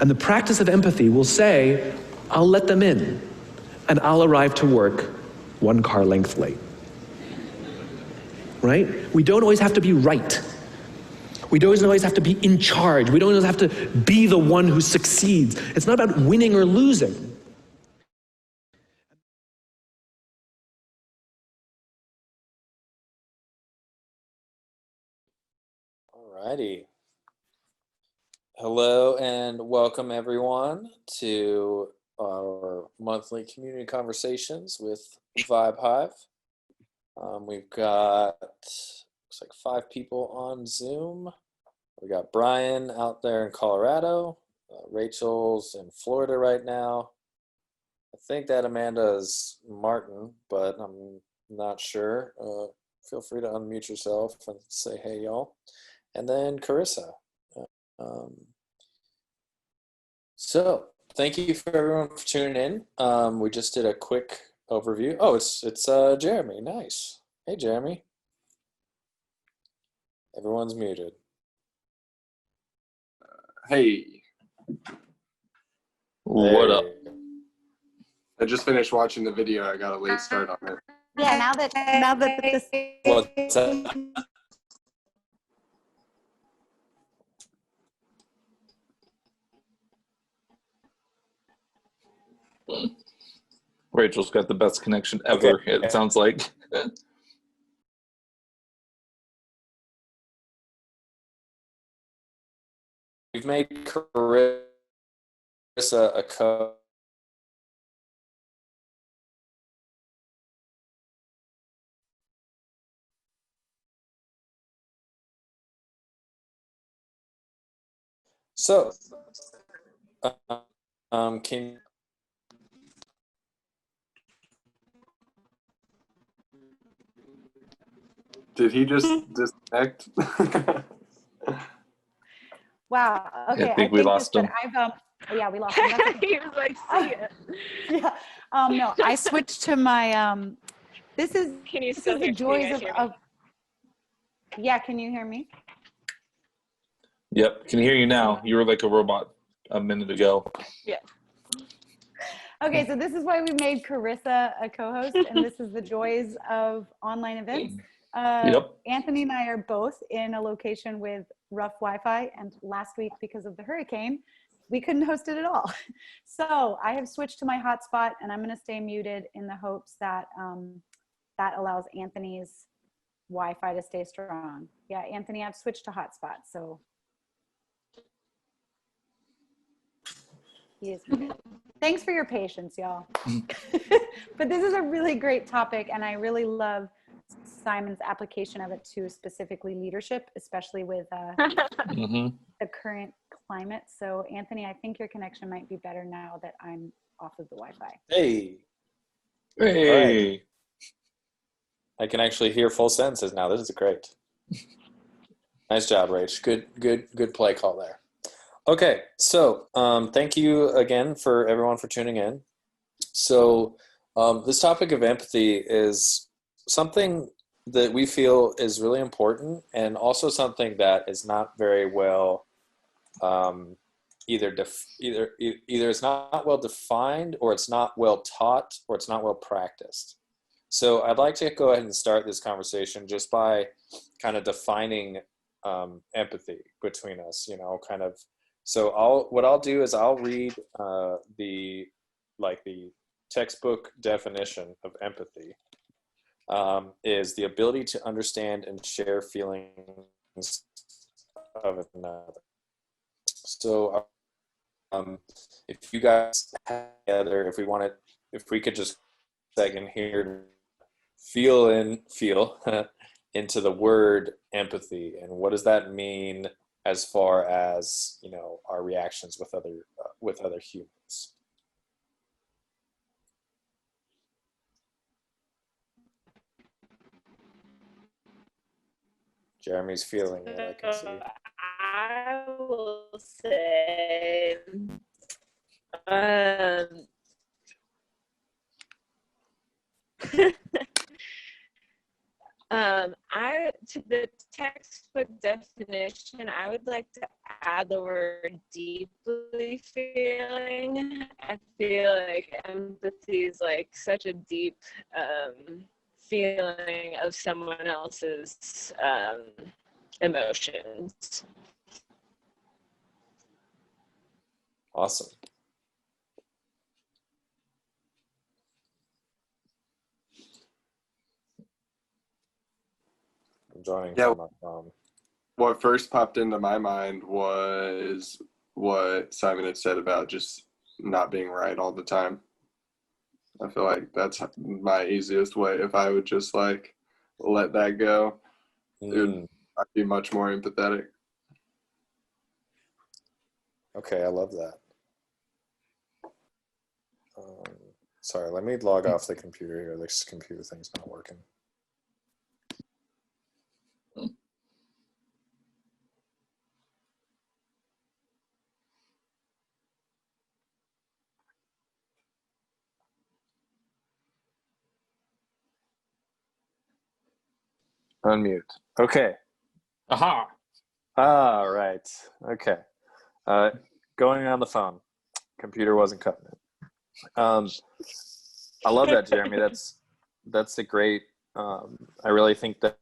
And the practice of empathy will say, I'll let them in, and I'll arrive to work 1 car length late. Right? We don't always have to be right. We don't always have to be in charge. We don't always have to be the one who succeeds. It's not about winning or losing. Alrighty. Hello and welcome everyone to our monthly community conversations with Hive. We've got, looks like 5 people on Zoom. We got Brian out there in Colorado. Rachel's in Florida right now. I think that Amanda is Martin, but I'm not sure. Feel free to unmute yourself and say hey, y'all. And then Carissa. So thank you for everyone for tuning in. We just did a quick overview. Oh, it's Jeremy. Nice. Hey, Jeremy. Everyone's muted. Hey. What up? I just finished watching the video. I got a late start on it. Yeah, now that this. What's that? Rachel's got the best connection ever, Okay. it sounds like. We've made Carissa a co. So, can Did he just disconnect? Wow. Okay. I think we lost him. Yeah, we lost him. That's okay. He was like, see it. Yeah. No, I switched to my. This is. Can you This still is the hear, joys hear of. Yeah. Can you hear me? Yep, can hear you now. You were like a robot a minute ago. Yeah. Okay, so this is why we made Carissa a co-host, and this is the joys of online events. Yep. Anthony and I are both in a location with rough Wi-Fi, and last week, because of the hurricane, we couldn't host it at all. So I have switched to my hotspot, and I'm going to stay muted in the hopes that that allows Anthony's Wi-Fi to stay strong. Yeah, Anthony, I've switched to hotspot, so he is muted. Thanks for your patience, y'all. But this is a really great topic, and I really love Simon's application of it to specifically leadership, especially with the current climate. So, Anthony, I think your connection might be better now that I'm off of the Wi-Fi. Hey. Hey. Right. I can actually hear full sentences now. This is great. Nice job, Rach. Good play call there. Okay, so thank you again for everyone for tuning in. So this topic of empathy is something that we feel is really important, and also something that is not very well either it's not well defined, or it's not well taught, or it's not well practiced. So I'd like to go ahead and start this conversation just by kind of defining empathy between us, you know, kind of. So what I'll do is I'll read the textbook definition of empathy. Is the ability to understand and share feelings of another. So if you guys have together, if we could just second here, feel into the word empathy, and what does that mean as far as, you know, our reactions with other humans. Jeremy's feeling it, I can see. I will say, I to the textbook definition, I would like to add the word deeply feeling. I feel like empathy is like such a deep feeling of someone else's emotions. Awesome. I'm joining Yeah. from my phone. What first popped into my mind was what Simon had said about just not being right all the time. I feel like that's my easiest way. If I would just like let that go, I'd be much more empathetic. Okay, I love that. Sorry, let me log off the computer here. This computer thing's not working. Unmute. Okay. Aha. All right. Okay. Going on the phone. Computer wasn't cutting it. I love that, Jeremy. That's a great. I really think that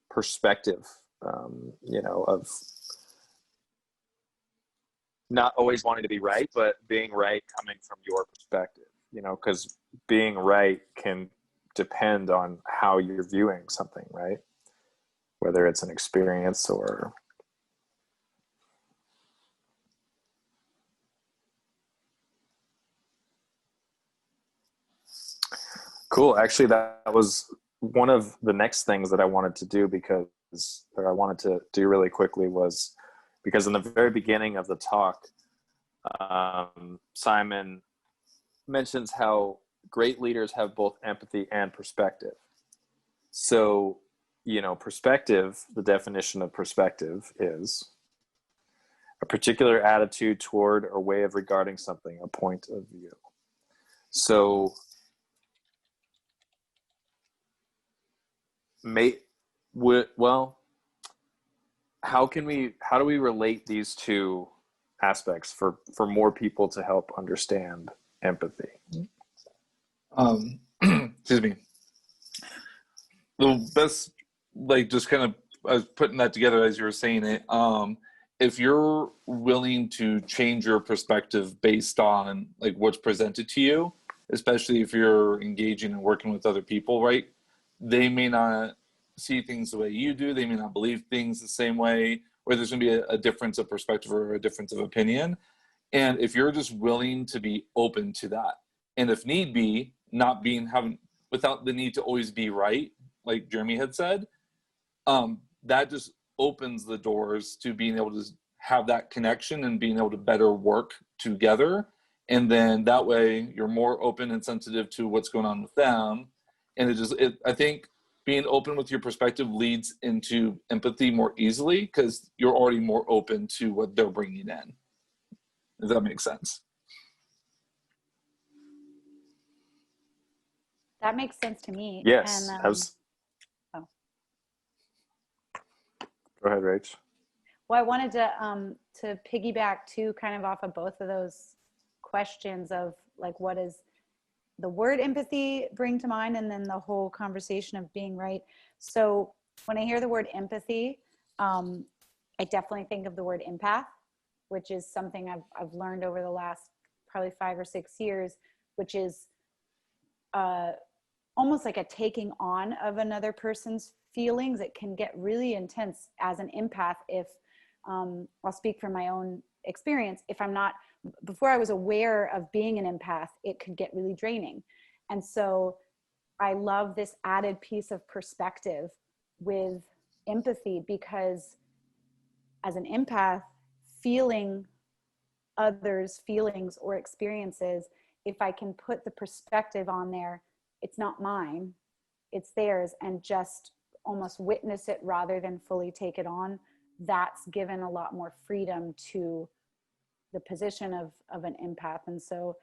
perspective, of not always wanting to be right, but being right coming from your perspective. Because being right can depend on how you're viewing something, right? Whether it's an experience or. Cool. Actually, that was one of the next things that I wanted to do that I wanted to do really quickly was because in the very beginning of the talk, Simon mentions how great leaders have both empathy and perspective. So, perspective, the definition of perspective is a particular attitude toward or way of regarding something, a point of view. So, how do we relate these two aspects for more people to help understand empathy? Excuse me. The best, just kind of, I was putting that together as you were saying it. If you're willing to change your perspective based on what's presented to you, especially if you're engaging and working with other people, right? They may not see things the way you do. They may not believe things the same way, or there's going to be a difference of perspective or a difference of opinion. And if you're just willing to be open to that, and if need be, without the need to always be right, like Jeremy had said, that just opens the doors to being able to have that connection and being able to better work together. And then that way you're more open and sensitive to what's going on with them. And I think being open with your perspective leads into empathy more easily because you're already more open to what they're bringing in. Does that make sense? That makes sense to me. Yes. And, Go ahead, Rach. well, I wanted to piggyback too, kind of off of both of those questions of what does the word empathy bring to mind, and then the whole conversation of being right. So when I hear the word empathy, I definitely think of the word empath, which is something I've learned over the last probably 5 or 6 years, which is almost like a taking on of another person's feelings. It can get really intense as an empath if, I'll speak from my own experience, before I was aware of being an empath, it could get really draining. And so I love this added piece of perspective with empathy, because as an empath, feeling others' feelings or experiences, if I can put the perspective on there, it's not mine, it's theirs, and just almost witness it rather than fully take it on, that's given a lot more freedom to the position of an empath. And so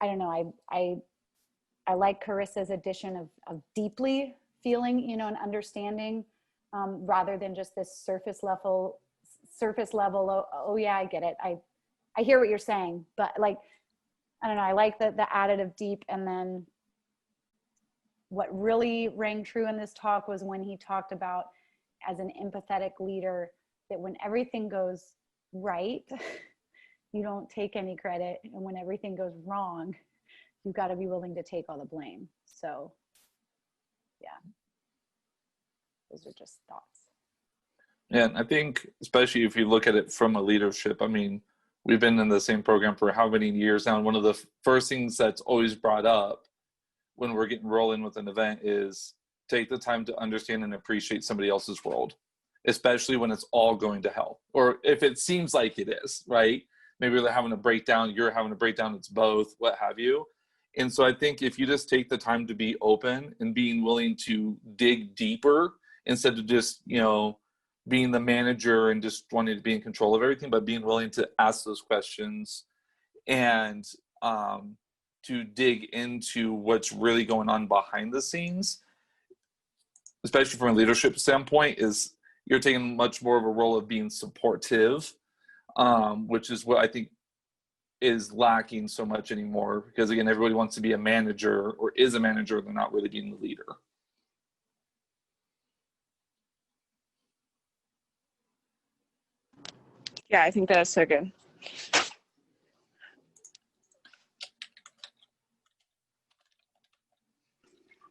I don't know, I like Carissa's addition of deeply feeling, you know, and understanding, rather than just this surface level, oh yeah, I get it. I hear what you're saying, but like, I don't know, I like the additive deep. And then what really rang true in this talk was when he talked about, as an empathetic leader, that when everything goes right, you don't take any credit. And when everything goes wrong, you've got to be willing to take all the blame. So yeah, those are just thoughts. Yeah, and I think especially if you look at it from a leadership, I mean, we've been in the same program for how many years now, and one of the first things that's always brought up when we're getting rolling with an event is take the time to understand and appreciate somebody else's world, especially when it's all going to hell, or if it seems like it is, right? Maybe they're having a breakdown, you're having a breakdown, it's both, what have you. And so I think if you just take the time to be open and being willing to dig deeper instead of just, you know, being the manager and just wanting to be in control of everything, but being willing to ask those questions and to dig into what's really going on behind the scenes, especially from a leadership standpoint, is you're taking much more of a role of being supportive, which is what I think is lacking so much anymore, because again, everybody wants to be a manager or is a manager, they're not really being the leader. Yeah, I think that's so good.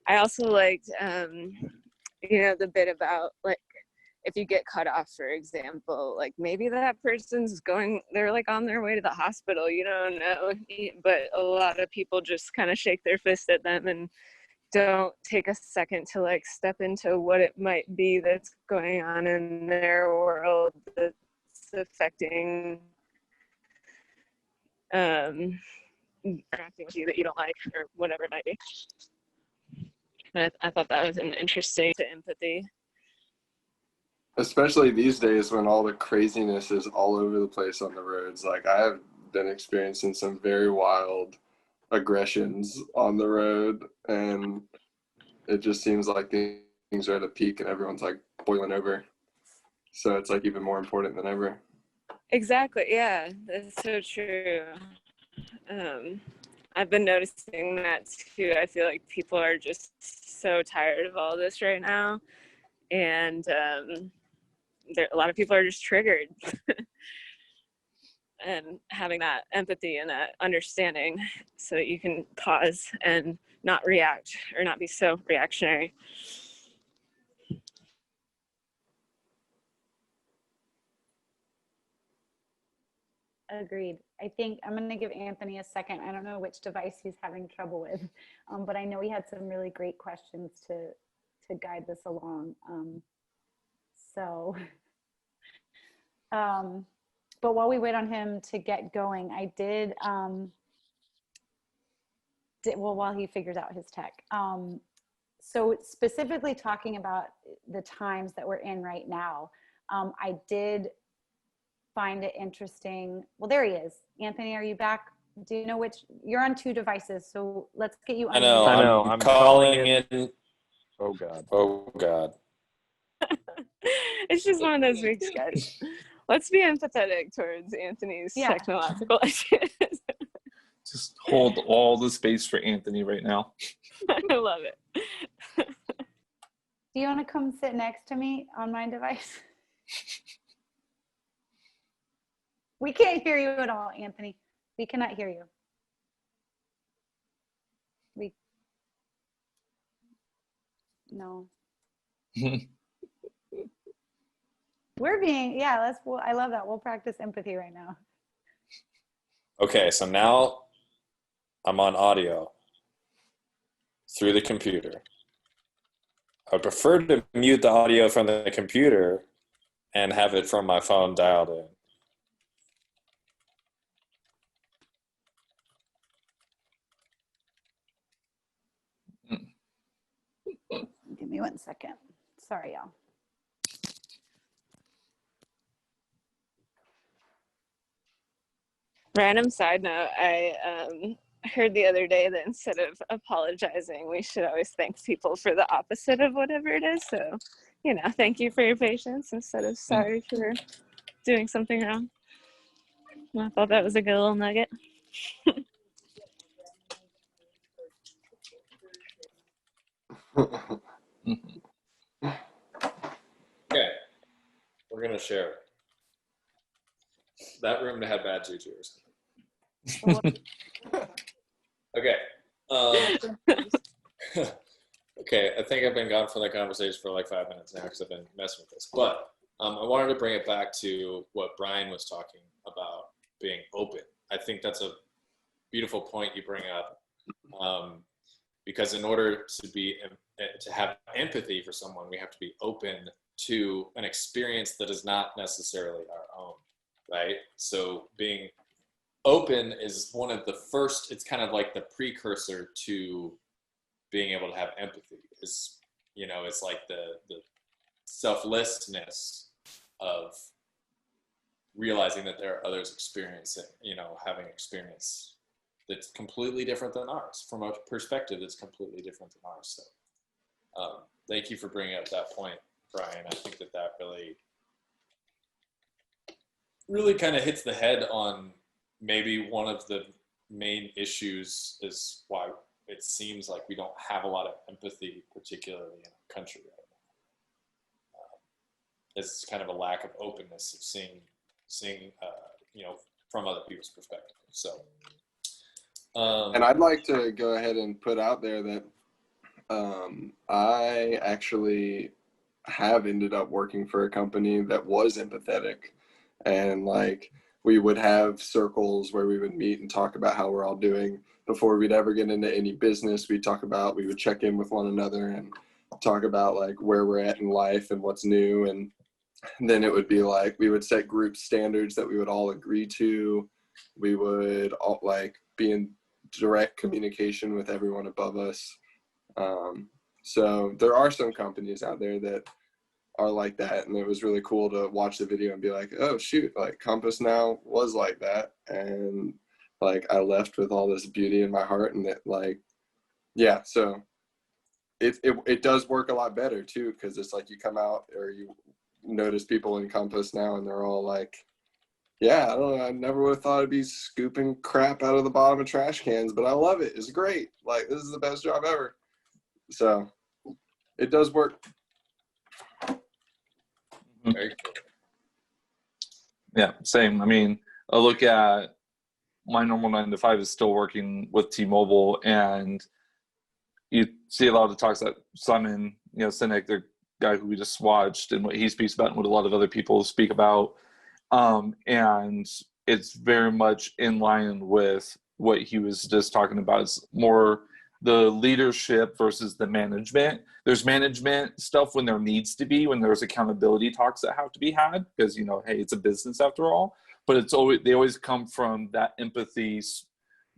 I also liked, you know, the bit about like, if you get cut off, for example, like maybe that person's they're like on their way to the hospital, you don't know, but a lot of people just kind of shake their fist at them and don't take a second to like step into what it might be that's going on in their world that's affecting interacting with you that you don't like, or whatever it might be. And I thought that was an interesting to empathy. Especially these days when all the craziness is all over the place on the roads. Like, I have been experiencing some very wild aggressions on the road, and it just seems like things are at a peak and everyone's like boiling over. So it's like even more important than ever. Exactly. Yeah, that's so true. I've been noticing that too. I feel like people are just so tired of all this right now, and a lot of people are just triggered. And having that empathy and that understanding so that you can pause and not react or not be so reactionary. Agreed. I think I'm going to give Anthony a second. I don't know which device he's having trouble with, but I know he had some really great questions to guide this along. But while we wait on him to get going, I did while he figures out his tech. So specifically talking about the times that we're in right now, I did find it interesting. Well, there he is. Anthony, are you back? Do you know which? You're on two devices, so let's get you. I know. I'm calling in. Oh God. It's just one of those weeks, guys. Let's be empathetic towards Anthony's technological issues. Just hold all the space for Anthony right now. I love it. Do you want to come sit next to me on my device? We can't hear you at all, Anthony. We cannot hear you. No. We're being, I love that. We'll practice empathy right now. Okay, so now I'm on audio through the computer. I would prefer to mute the audio from the computer and have it from my phone dialed in. Give me 1 second. Sorry, y'all. Random side note, I heard the other day that instead of apologizing, we should always thank people for the opposite of whatever it is. So, thank you for your patience instead of sorry for doing something wrong. I thought that was a good little nugget. Okay, we're gonna share it. That room had bad juju or something. Okay. Okay, I think I've been gone from the conversation for like 5 minutes now because I've been messing with this. But I wanted to bring it back to what Brian was talking about, being open. I think that's a beautiful point you bring up, because in order to have empathy for someone, we have to be open to an experience that is not necessarily our own, right? So being open is one of the first, it's kind of like the precursor to being able to have empathy. Is, it's like the selflessness of realizing that there are others experiencing, having experience that's completely different than ours, from a perspective that's completely different than ours. So thank you for bringing up that point, Brian. I think that really kind of hits the head on maybe one of the main issues is why it seems like we don't have a lot of empathy, particularly in our country right now. It's kind of a lack of openness of seeing from other people's perspective. So, and I'd like to go ahead and put out there that I actually have ended up working for a company that was empathetic, and like we would have circles where we would meet and talk about how we're all doing before we'd ever get into any business. We would check in with one another and talk about like where we're at in life and what's new. And then it would be like, we would set group standards that we would all agree to. We would all like be in direct communication with everyone above us. So there are some companies out there that are like that, and it was really cool to watch the video and be like, oh shoot, like Compass now was like that, and like I left with all this beauty in my heart. And it like, yeah, so it does work a lot better too, because it's like you come out or you notice people in Compass now and they're all like, yeah, I don't know, I never would have thought I'd be scooping crap out of the bottom of trash cans, but I love it, it's great, like this is the best job ever. So it does work. very cool. Yeah, same. I mean, I look at my normal 9 to 5 is still working with T-Mobile, and you see a lot of the talks that Simon, Sinek, the guy who we just watched, and what he speaks about and what a lot of other people speak about. And it's very much in line with what he was just talking about. It's more the leadership versus the management. There's management stuff when there needs to be, when there's accountability talks that have to be had, because, hey, it's a business after all. But they always come from that empathy,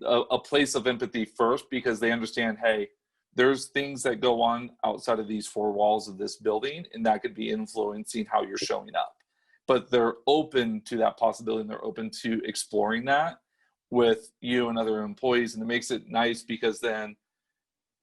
a place of empathy first, because they understand, hey, there's things that go on outside of these 4 walls of this building, and that could be influencing how you're showing up. But they're open to that possibility, and they're open to exploring that with you and other employees. And it makes it nice, because then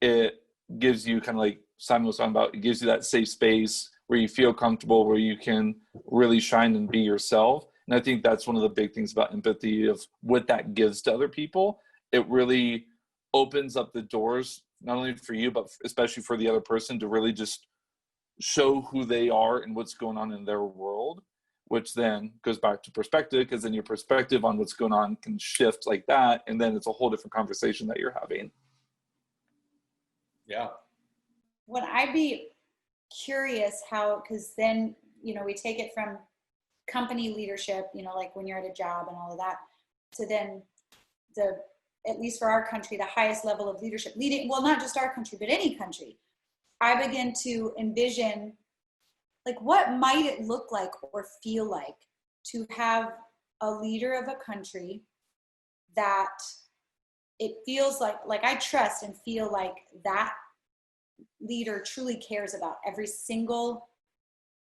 it gives you, kind of like Simon was talking about, it gives you that safe space where you feel comfortable, where you can really shine and be yourself. And I think that's one of the big things about empathy, of what that gives to other people. It really opens up the doors, not only for you, but especially for the other person, to really just show who they are and what's going on in their world, which then goes back to perspective, because then your perspective on what's going on can shift like that. And then it's a whole different conversation that you're having. Yeah. Would I be curious how, because then, we take it from company leadership, like when you're at a job and all of that, to then at least for our country, the highest level of leadership, leading, well, not just our country, but any country. I begin to envision, like, what might it look like or feel like to have a leader of a country that it feels like I trust and feel like that leader truly cares about every single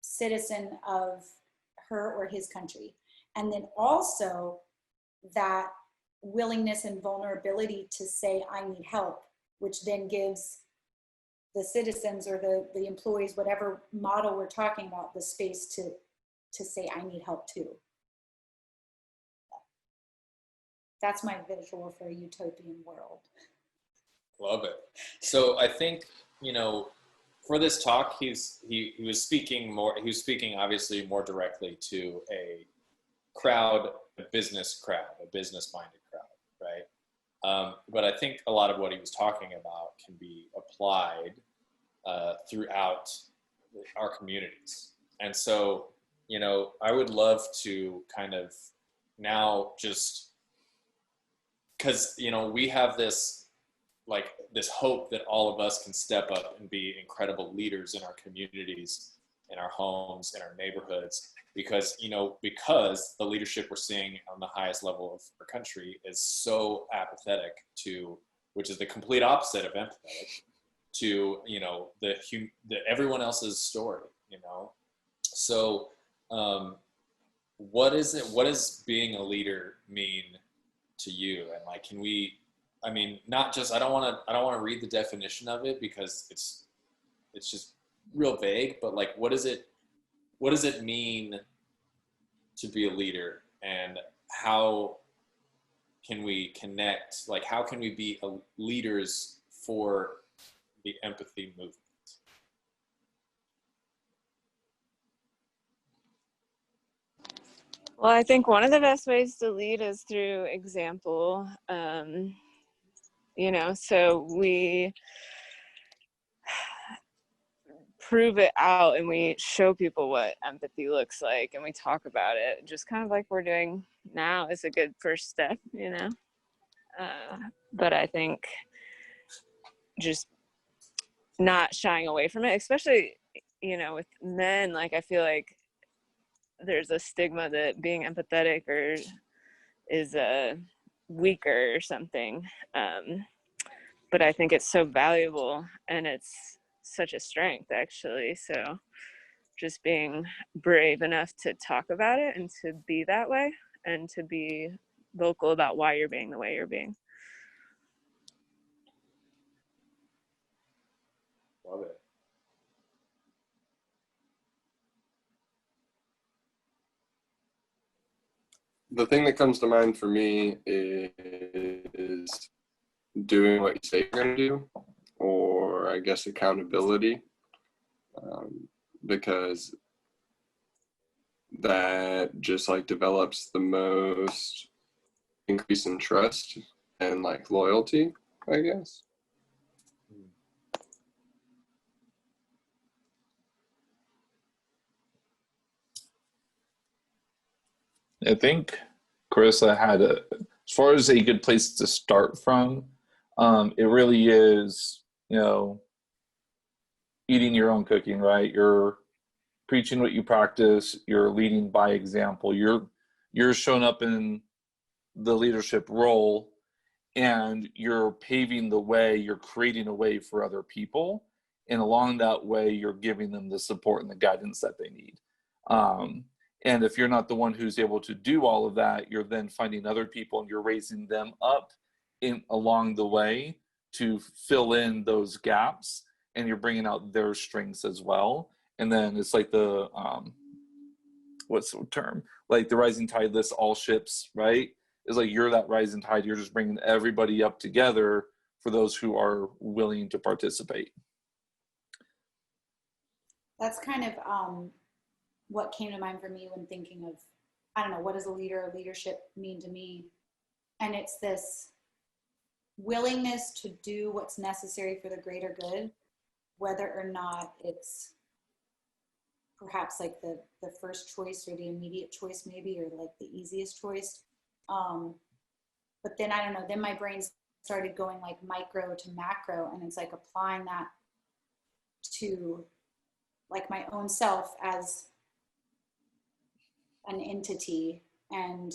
citizen of her or his country. And then also that willingness and vulnerability to say, I need help, which then gives the citizens or the employees, whatever model we're talking about, the space to say, I need help too. That's my visual for a utopian world. Love it. So I think, you know, for this talk, he was speaking obviously more directly to a crowd, a business-minded crowd, right? But I think a lot of what he was talking about can be applied throughout our communities. And so, you know, I would love to kind of now just, because, you know, we have this hope that all of us can step up and be incredible leaders in our communities, in our homes, in our neighborhoods, because the leadership we're seeing on the highest level of our country is so apathetic to, which is the complete opposite of empathetic to, you know, the everyone else's story, you know? So what does being a leader mean to you? And like, can we, I mean, not just, I don't want to read the definition of it because it's just real vague, but like, what does it mean to be a leader, and how can we connect? Like, how can we be leaders for the empathy movement? Well, I think one of the best ways to lead is through example. You know, so we prove it out and we show people what empathy looks like and we talk about it, just kind of like we're doing now is a good first step, you know? But I think just not shying away from it, especially, you know, with men, like I feel like there's a stigma that being empathetic or is weaker or something. But I think it's so valuable and it's such a strength actually. So just being brave enough to talk about it and to be that way and to be vocal about why you're being the way you're being. Love it. The thing that comes to mind for me is doing what you say you're going to do, or I guess accountability, because that just like develops the most increase in trust and like loyalty, I guess. I think Carissa had as far as a good place to start from, it really is, you know, eating your own cooking, right? You're preaching what you practice, you're leading by example, you're showing up in the leadership role and you're paving the way, you're creating a way for other people. And along that way, you're giving them the support and the guidance that they need. And if you're not the one who's able to do all of that, you're then finding other people and you're raising them up along the way to fill in those gaps, and you're bringing out their strengths as well. And then it's like the, what's the term? Like the rising tide lifts all ships, right? It's like you're that rising tide. You're just bringing everybody up together for those who are willing to participate. That's kind of what came to mind for me when thinking of, I don't know, what does a leader or leadership mean to me? And it's this willingness to do what's necessary for the greater good, whether or not it's perhaps like the first choice or the immediate choice maybe, or like the easiest choice. But then I don't know, then my brain started going like micro to macro, and it's like applying that to like my own self as an entity. And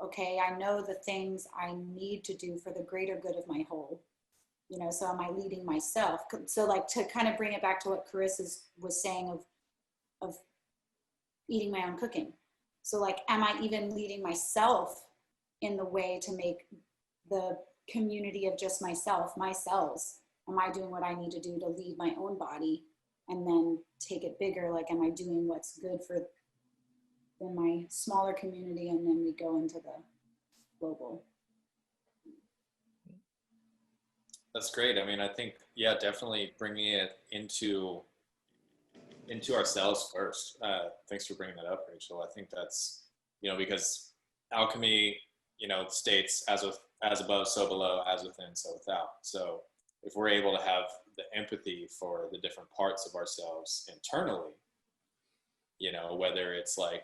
okay, I know the things I need to do for the greater good of my whole, you know, so am I leading myself? So like to kind of bring it back to what Carissa was saying of eating my own cooking. So like, am I even leading myself in the way to make the community of just myself, my cells, am I doing what I need to do to lead my own body, and then take it bigger, like am I doing what's good for in my smaller community, and then we go into the global. That's great. I mean, I think, yeah, definitely bringing it into ourselves first. Thanks for bringing that up, Rachel. I think that's, because alchemy, states as above, so below, as within, so without. So if we're able to have the empathy for the different parts of ourselves internally, whether it's like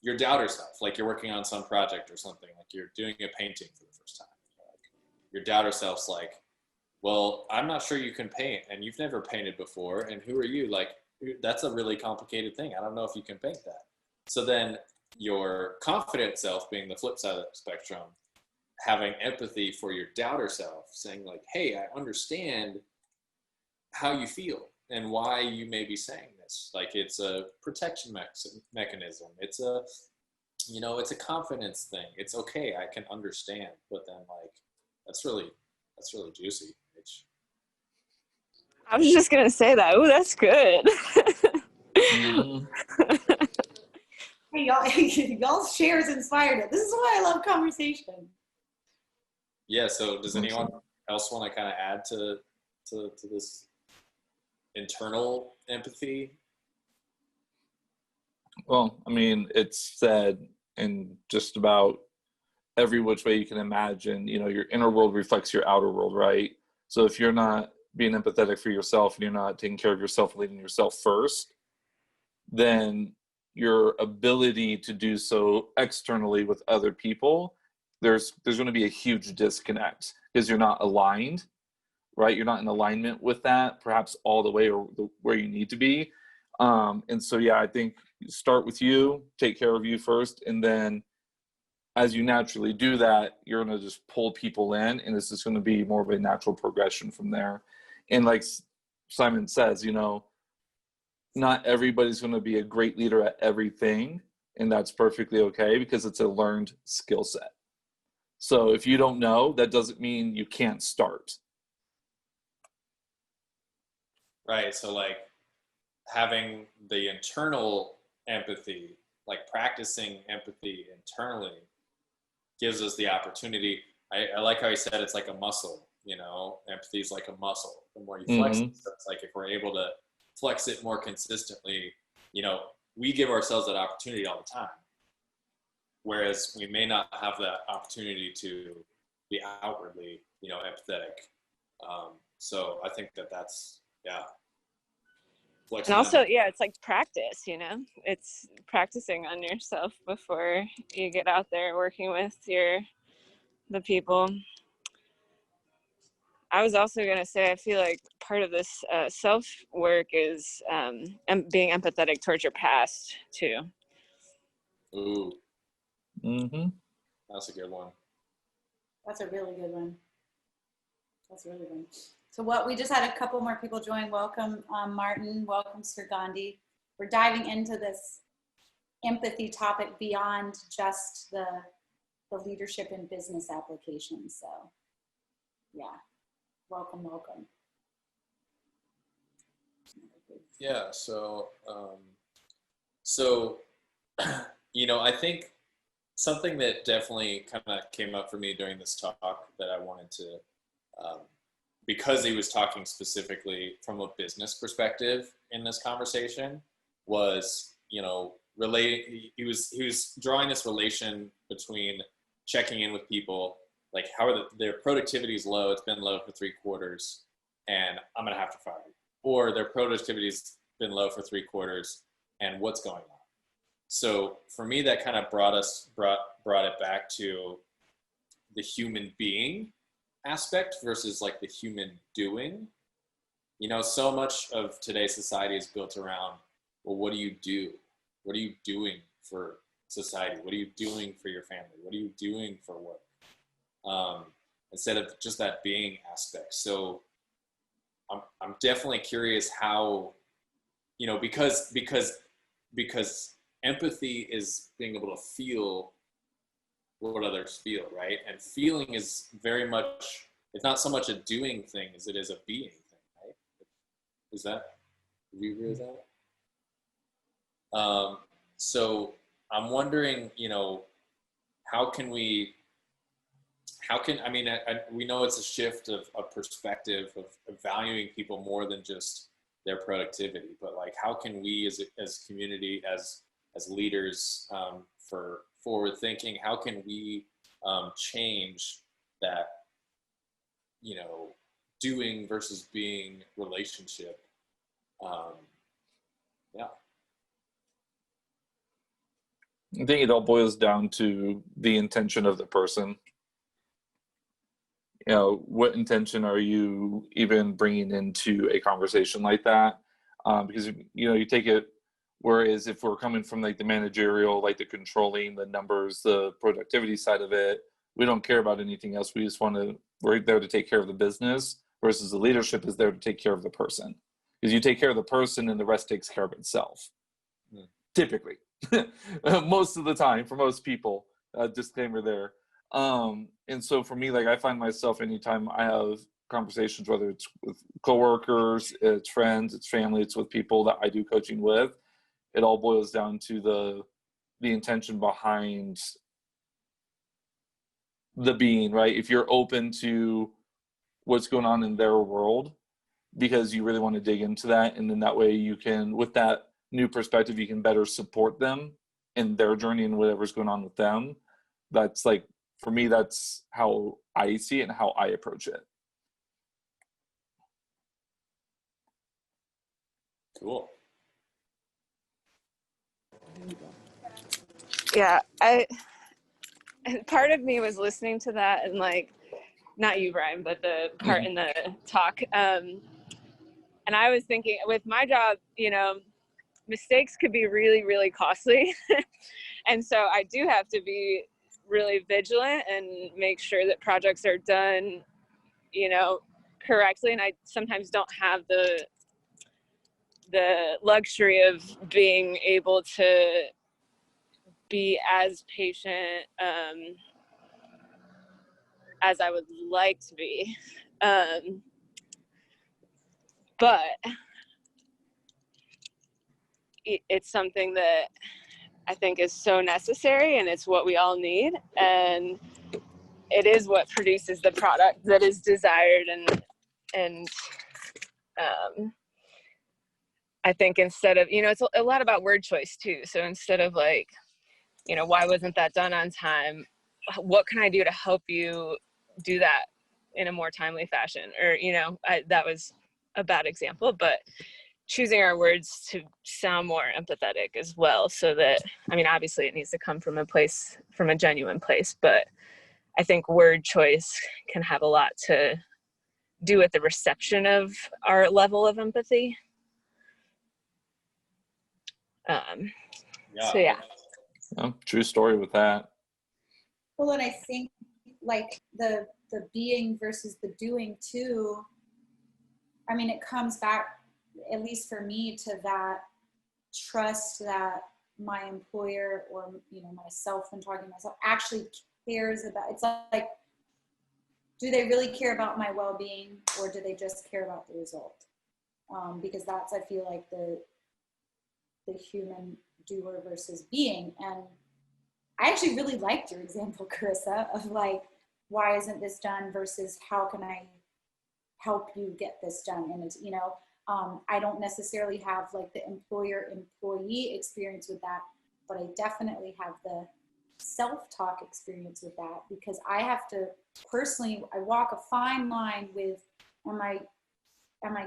your doubter self, like you're working on some project or something, like you're doing a painting for the first time. Like your doubter self's like, well, I'm not sure you can paint, and you've never painted before, and who are you? Like, that's a really complicated thing. I don't know if you can paint that. So then your confident self, being the flip side of the spectrum, having empathy for your doubter self, saying like, hey, I understand how you feel and why you may be saying this. Like, it's a protection mechanism. It's a, it's a confidence thing. It's okay. I can understand. But then, like, that's really juicy. I was just gonna say that. Oh, that's good. Mhm. Hey, y'all's shares inspired it. This is why I love conversation. Yeah. So does anyone else want to kind of add to this internal empathy? Well, I mean, it's said in just about every which way you can imagine. Your inner world reflects your outer world, right? So if you're not being empathetic for yourself and you're not taking care of yourself, leading yourself first, then your ability to do so externally with other people, there's going to be a huge disconnect because you're not aligned, right? You're not in alignment with that, perhaps all the way or where you need to be. And so, yeah, I think start with you, take care of you first, and then as you naturally do that, you're going to just pull people in, and it's just going to be more of a natural progression from there. And like Simon says, not everybody's going to be a great leader at everything, and that's perfectly okay because it's a learned skill set. So if you don't know, that doesn't mean you can't start. Right. So like having the internal empathy, like practicing empathy internally, gives us the opportunity. I like how he said it's like a muscle, empathy is like a muscle. The more you flex it, so it's like if we're able to flex it more consistently, we give ourselves that opportunity all the time. Whereas we may not have that opportunity to be outwardly, empathetic. So I think that's, yeah. And also, yeah, it's like practice, it's practicing on yourself before you get out there working with the people. I was also going to say, I feel like part of this self work is being empathetic towards your past too. Ooh. Mm-hmm. That's a good one. That's a really good one. So we just had a couple more people join. Welcome, Martin. Welcome, Sir Gandhi. We're diving into this empathy topic beyond just the leadership and business applications. So yeah, welcome. Yeah. So, I think something that definitely kind of came up for me during this talk that I wanted to, because he was talking specifically from a business perspective in this conversation, was, relating. He was drawing this relation between checking in with people, like how are their productivity is low. It's been low for 3 quarters, and I'm gonna have to fire you. Or their productivity's been low for 3 quarters, and what's going on? So for me, that kind of brought it back to the human being aspect versus like the human doing. So much of today's society is built around, well, what do you do? What are you doing for society? What are you doing for your family? What are you doing for work? Instead of just that being aspect. So I'm definitely curious how, because empathy is being able to feel what others feel, right? And feeling is very much, it's not so much a doing thing as it is a being thing, right? Do you agree with that? So I'm wondering, we know it's a shift of perspective of valuing people more than just their productivity, but like, how can we as community, as leaders, for forward thinking, how can we change that, doing versus being relationship? Yeah. I think it all boils down to the intention of the person. What intention are you even bringing into a conversation like that? Because, you take it, whereas if we're coming from like the managerial, like the controlling, the numbers, the productivity side of it, we don't care about anything else. We're there to take care of the business, versus the leadership is there to take care of the person. Because you take care of the person and the rest takes care of itself. Typically. Most of the time, for most people, disclaimer there. And so for me, like, I find myself, anytime I have conversations, whether it's with coworkers, it's friends, it's family, it's with people that I do coaching with, it all boils down to the intention behind the being, right? If you're open to what's going on in their world, because you really want to dig into that, and then that way you can, with that new perspective, you can better support them in their journey and whatever's going on with them. That's like, for me, that's how I see it and how I approach it. Cool. Yeah, part of me was listening to that, and like, not you, Brian, but the part in the talk. And I was thinking, with my job, mistakes could be really, really costly. And so I do have to be really vigilant and make sure that projects are done, correctly. And I sometimes don't have the luxury of being able to be as patient as I would like to be. But it's something that I think is so necessary, and it's what we all need, and it is what produces the product that is desired. And I think, instead of, it's a lot about word choice too. So instead of like, why wasn't that done on time? What can I do to help you do that in a more timely fashion? Or, that was a bad example, but choosing our words to sound more empathetic as well. So that, obviously it needs to come from a genuine place, but I think word choice can have a lot to do with the reception of our level of empathy. So yeah. True story with that. Well, and I think like the being versus the doing too, it comes back, at least for me, to that trust that my employer, or myself, when talking to myself, actually cares about. It's like, do they really care about my well-being, or do they just care about the result? Because that's, I feel like, the human doer versus being. And I actually really liked your example, Carissa, of like, why isn't this done versus how can I help you get this done? And it's, I don't necessarily have like the employer-employee experience with that, but I definitely have the self-talk experience with that, because I have to personally, I walk a fine line with, am I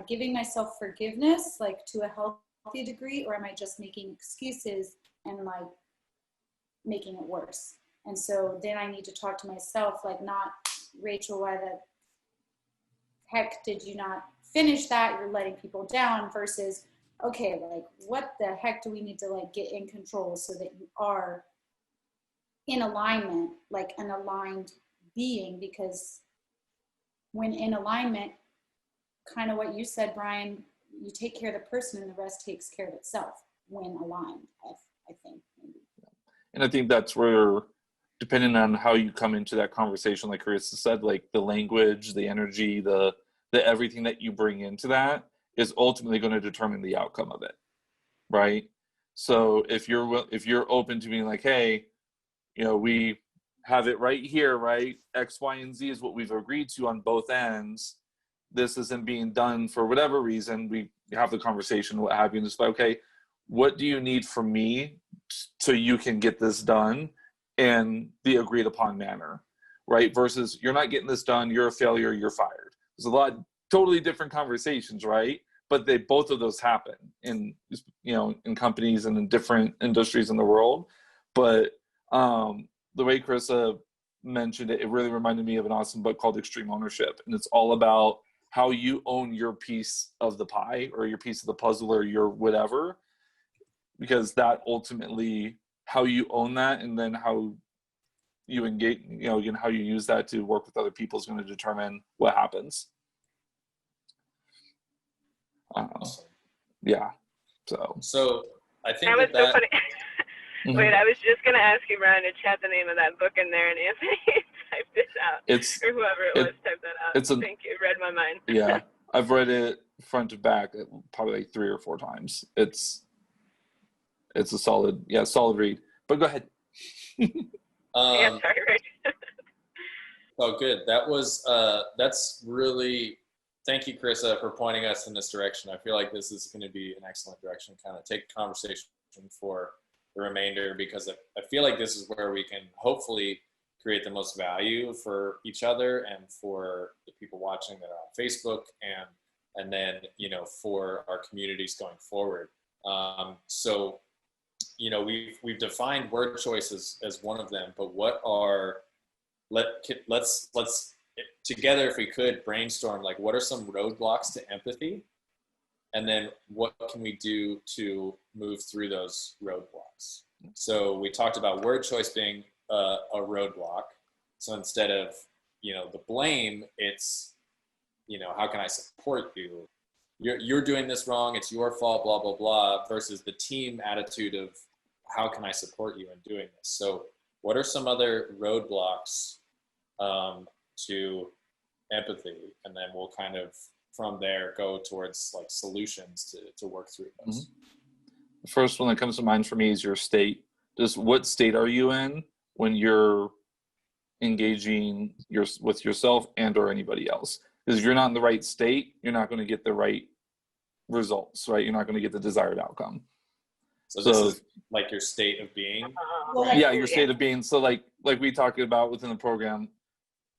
giving myself forgiveness, like to a healthy degree, or am I just making excuses and like making it worse? And so then I need to talk to myself, like, not, Rachel, why the heck did you not finish that? You're letting people down, versus, okay, like, what the heck do we need to like get in control so that you are in alignment, like an aligned being? Because when in alignment, kind of what you said, Brian, you take care of the person and the rest takes care of itself when aligned, I think, maybe. And I think that's where depending on how you come into that conversation, like Carissa said, like the language, the energy, the everything that you bring into that is ultimately going to determine the outcome of it, right? So if you're open to being like, hey, you know, we have it right here, right? X, Y, and Z is what we've agreed to on both ends. This isn't being done for whatever reason. We have the conversation, what have you, and it's like, okay, what do you need from me so you can get this done in the agreed upon manner, right? Versus you're not getting this done, you're a failure, you're fired. There's a lot of totally different conversations, right? But both of those happen in, you know, in companies and in different industries in the world. But the way Carissa mentioned it, it really reminded me of an awesome book called Extreme Ownership. And it's all about how you own your piece of the pie or your piece of the puzzle or your whatever, because that ultimately, how you own that and then how you engage, you know, again, how you use that to work with other people is going to determine what happens. Yeah. So I think That was so funny. Mhm. Wait, I was just gonna ask you, Brian, to chat the name of that book in there, and Anthony typed it out. Or whoever it was typed that out. Thank you. Read my mind. Yeah, I've read it front to back probably like 3 or 4 times. It's a solid read. But go ahead. Yeah, sorry, right. Oh, good. That was that's really. Thank you, Carissa, for pointing us in this direction. I feel like this is going to be an excellent direction to kind of take the conversation for the remainder, because I feel like this is where we can hopefully create the most value for each other and for the people watching that are on Facebook, and then, you know, for our communities going forward. So, you know, we've defined word choice as one of them, but what are, let's together, if we could, brainstorm, like, what are some roadblocks to empathy? And then what can we do to move through those roadblocks? So we talked about word choice being a roadblock. So instead of, you know, the blame, it's, you know, how can I support you? You're doing this wrong, it's your fault, blah, blah, blah, versus the team attitude of how can I support you in doing this? So what are some other roadblocks to empathy? And then we'll kind of from there go towards like solutions to work through those. Mm-hmm. The first one that comes to mind for me is your state. Just what state are you in when you're engaging with yourself and or anybody else? Because if you're not in the right state, you're not going to get the right results, right? You're not going to get the desired outcome. So this is like your state of being? Yeah, your state of being. So like we talked about within the program,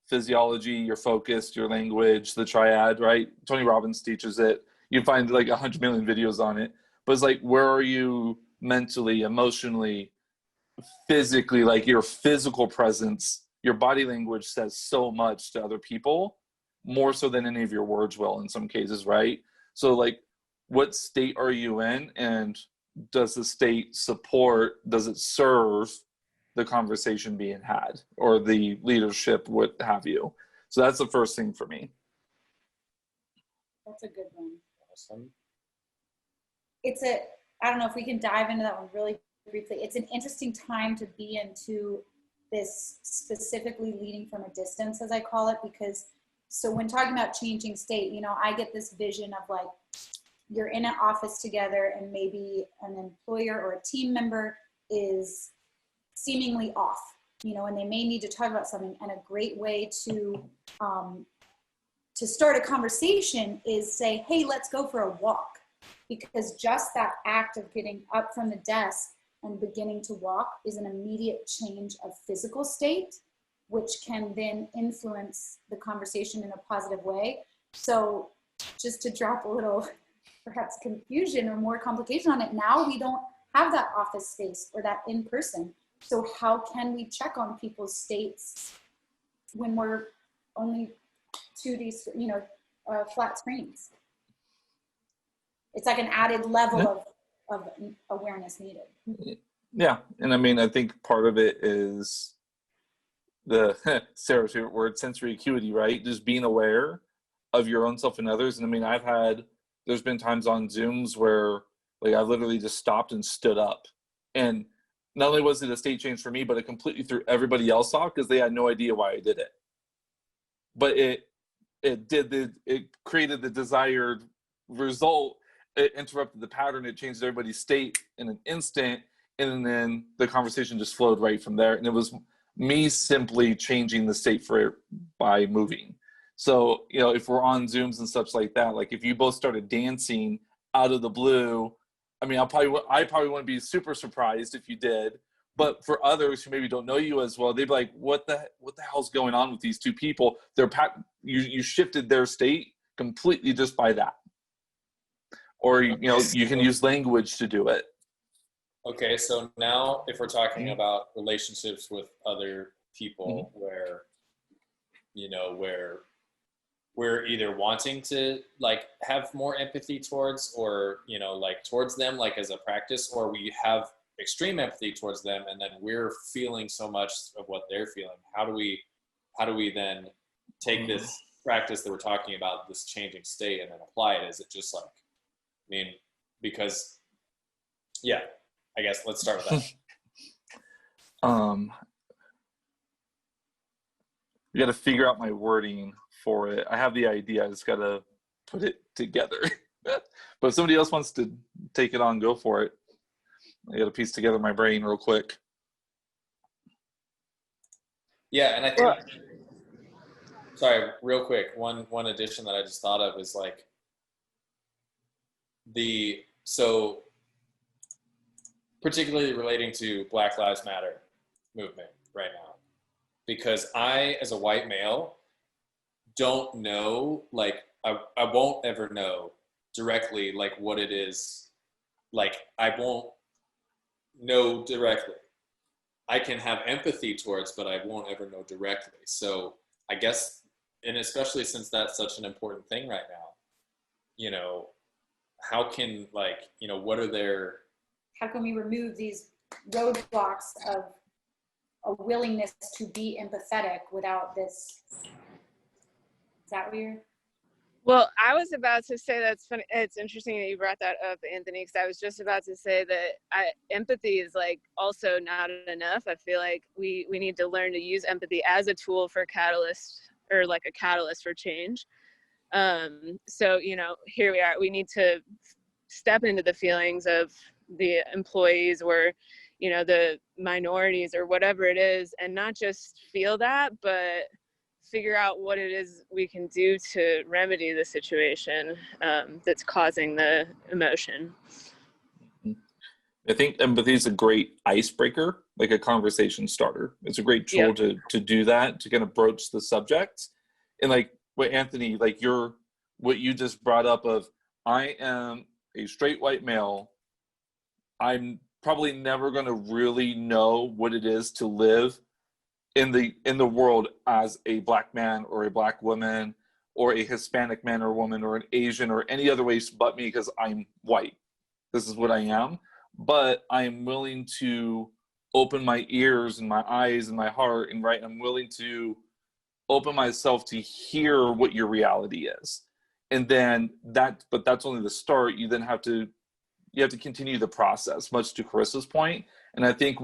physiology, your focus, your language, the triad, right? Tony Robbins teaches it. You find like 100 million videos on it. But it's like, where are you mentally, emotionally, physically? Like your physical presence, your body language says so much to other people, more so than any of your words will in some cases, right? So like, what state are you in? And does the state support, does it serve the conversation being had or the leadership, what have you? So that's the first thing for me. That's a good one. Awesome. I don't know if we can dive into that one really briefly. It's an interesting time to be into this, specifically leading from a distance, as I call it, because so when talking about changing state, you know, I get this vision of like, you're in an office together and maybe an employer or a team member is seemingly off, you know, and they may need to talk about something. And a great way to start a conversation is say, hey, let's go for a walk. Because just that act of getting up from the desk and beginning to walk is an immediate change of physical state, which can then influence the conversation in a positive way. So just to drop a little perhaps confusion or more complication on it, now we don't have that office space or that in person. So how can we check on people's states when we're only 2D, you know, flat screens? It's like an added level of awareness needed. Yeah, and I mean, I think part of it is the Sarah's favorite word, sensory acuity, right? Just being aware of your own self and others. And I mean, there's been times on Zooms where like I've literally just stopped and stood up. And not only was it a state change for me, but it completely threw everybody else off because they had no idea why I did it. But it created the desired result. It interrupted the pattern. It changed everybody's state in an instant. And then the conversation just flowed right from there. And it was me simply changing the state for it by moving. So, you know, if we're on Zooms and such like that, like if you both started dancing out of the blue, I mean, I probably wouldn't be super surprised if you did. But for others who maybe don't know you as well, they'd be like, what the hell's going on with these two people? You shifted their state completely just by that. Or, you know, you can use language to do it. Okay, so now if we're talking about relationships with other people where, you know, where we're either wanting to like have more empathy towards, or, you know, like towards them, like as a practice, or we have extreme empathy towards them and then we're feeling so much of what they're feeling. How do we then take this practice that we're talking about, this changing state, and then apply it? Is it just like, I mean, because, yeah, I guess let's start with that. You got to figure out my wording for it. I have the idea. I just got to put it together. But if somebody else wants to take it on, go for it. I got to piece together my brain real quick. Yeah, and I think, sorry, real quick, one addition that I just thought of is like so particularly relating to Black Lives Matter movement right now, because I, as a white male, don't know, like, I won't ever know directly, like, what it is. Like, I won't know directly. I can have empathy towards, but I won't ever know directly. So I guess, and especially since that's such an important thing right now, you know, how can, like, you know, how can we remove these roadblocks of a willingness to be empathetic without this? Is that weird? Well, I was about to say, that's funny. It's interesting that you brought that up, Anthony, because I was just about to say that empathy is like also not enough. I feel like we need to learn to use empathy as a tool for catalyst, or like a catalyst for change. So, you know, here we are. We need to step into the feelings of the employees, or, you know, the minorities, or whatever it is, and not just feel that, but figure out what it is we can do to remedy the situation that's causing the emotion. I think empathy is a great icebreaker, like a conversation starter. It's a great tool to do that, to kind of broach the subject. And like what Anthony, like what you just brought up of, I am a straight white male. I'm probably never going to really know what it is to live in the world as a Black man or a Black woman or a Hispanic man or woman or an Asian or any other way but me, because I'm white. This is what I am. But I am willing to open my ears and my eyes and my heart, and I'm willing to open myself to hear what your reality is. And then but that's only the start. You then have to continue the process, much to Carissa's point. And I think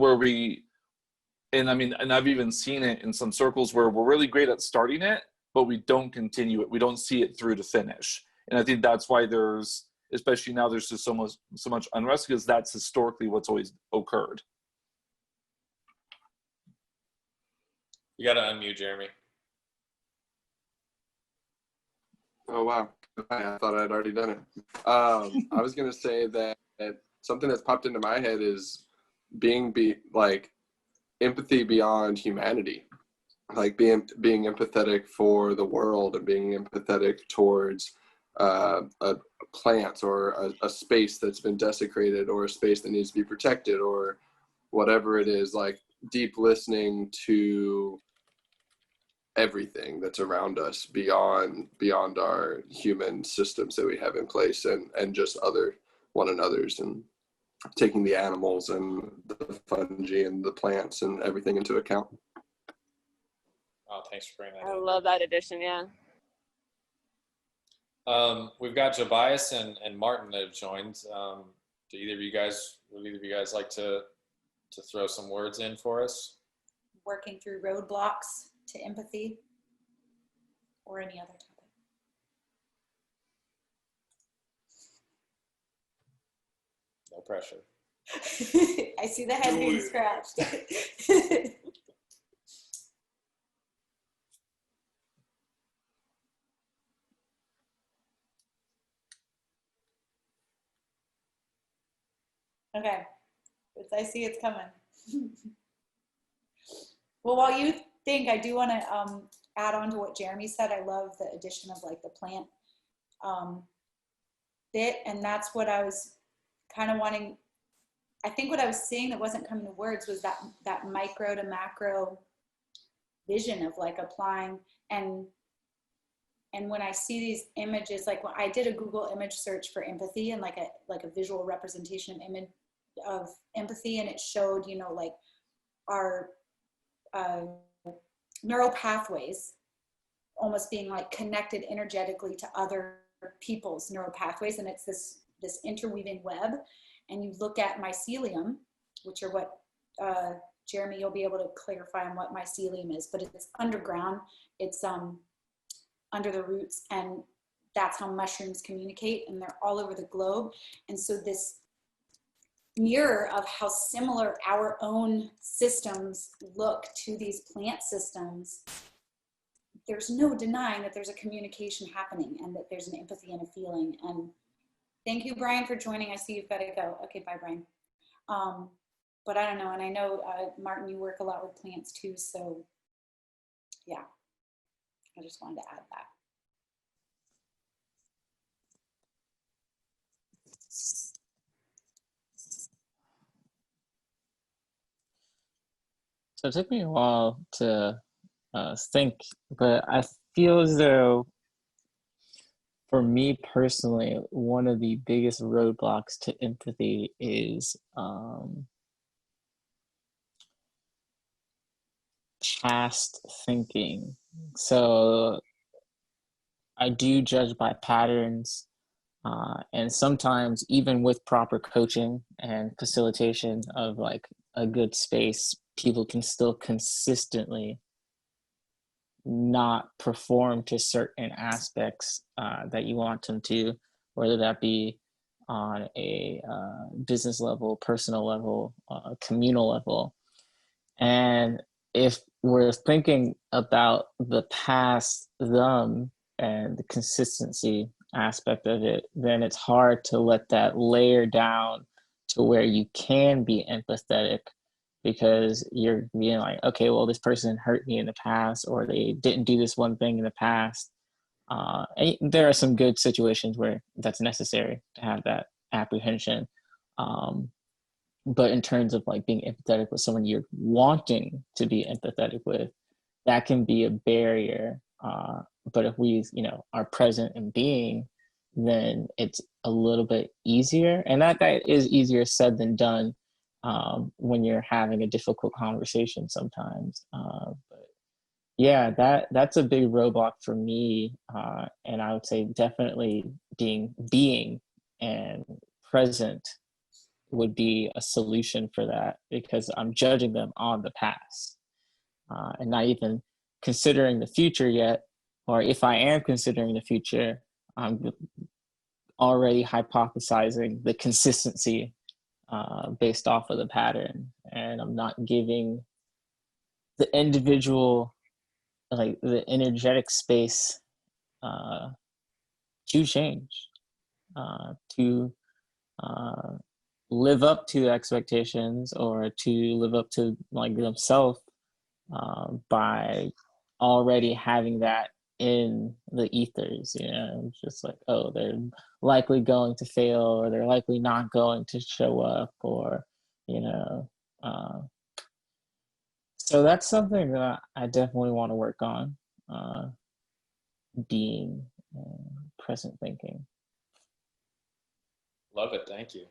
and I've even seen it in some circles where we're really great at starting it, but we don't continue it. We don't see it through to finish. And I think that's why especially now, there's just so much unrest, because that's historically what's always occurred. You got to unmute, Jeremy. Oh, wow. I thought I'd already done it. I was going to say that something that's popped into my head is like empathy beyond humanity, like being empathetic for the world and being empathetic towards plants or a space that's been desecrated, or a space that needs to be protected, or whatever it is, like deep listening to everything that's around us beyond our human systems that we have in place, and just one another's, and taking the animals and the fungi and the plants and everything into account. Oh, thanks for bringing that I up. love that addition. Yeah. We've got Jobias and Martin that have joined. Would either of you guys like to to throw some words in for us? Working through roadblocks to empathy or any other topic. No pressure. I see the head being scratched. Okay, I see it's coming. Well, while you think, I do want to add on to what Jeremy said. I love the addition of like the plant bit, and that's what I was kind of wanting. I think what I was seeing that wasn't coming to words was that micro to macro vision of like applying, and when I see these images, like when I did a Google image search for empathy and like a visual representation of empathy, and it showed, you know, like our neural pathways almost being like connected energetically to other people's neural pathways, and it's this interweaving web. And you look at mycelium, which are what Jeremy, you'll be able to clarify on what mycelium is, but it's underground, it's under the roots, and that's how mushrooms communicate, and they're all over the globe. And so this mirror of how similar our own systems look to these plant systems, there's no denying that there's a communication happening and that there's an empathy and a feeling. And thank you, Brian, for joining. I see you've got to go. Okay, bye, Brian. But I don't know, and I know, Martin, you work a lot with plants too, so yeah, I just wanted to add that. So it took me a while to think, but I feel as though, for me personally, one of the biggest roadblocks to empathy is past thinking. So I do judge by patterns, and sometimes even with proper coaching and facilitation of like a good space, people can still consistently not perform to certain aspects that you want them to, whether that be on a business level, personal level, communal level. And if we're thinking about the past them and the consistency aspect of it, then it's hard to let that layer down to where you can be empathetic, because you're being like, okay, well, this person hurt me in the past, or they didn't do this one thing in the past. And there are some good situations where that's necessary to have that apprehension. But in terms of like being empathetic with someone you're wanting to be empathetic with, that can be a barrier. But if we, you know, are present and being, then it's a little bit easier. And that is easier said than done when you're having a difficult conversation sometimes. But yeah, that's a big roadblock for me. And I would say definitely being and present would be a solution for that, because I'm judging them on the past and not even considering the future yet. Or if I am considering the future, I'm already hypothesizing the consistency based off of the pattern, and I'm not giving the individual, like the energetic space to change, to live up to expectations, or to live up to like themselves by already having that in the ethers, you know, just like, oh, they're likely going to fail, or they're likely not going to show up, or, you know, so that's something that I definitely want to work on, being present thinking. Love it. Thank you.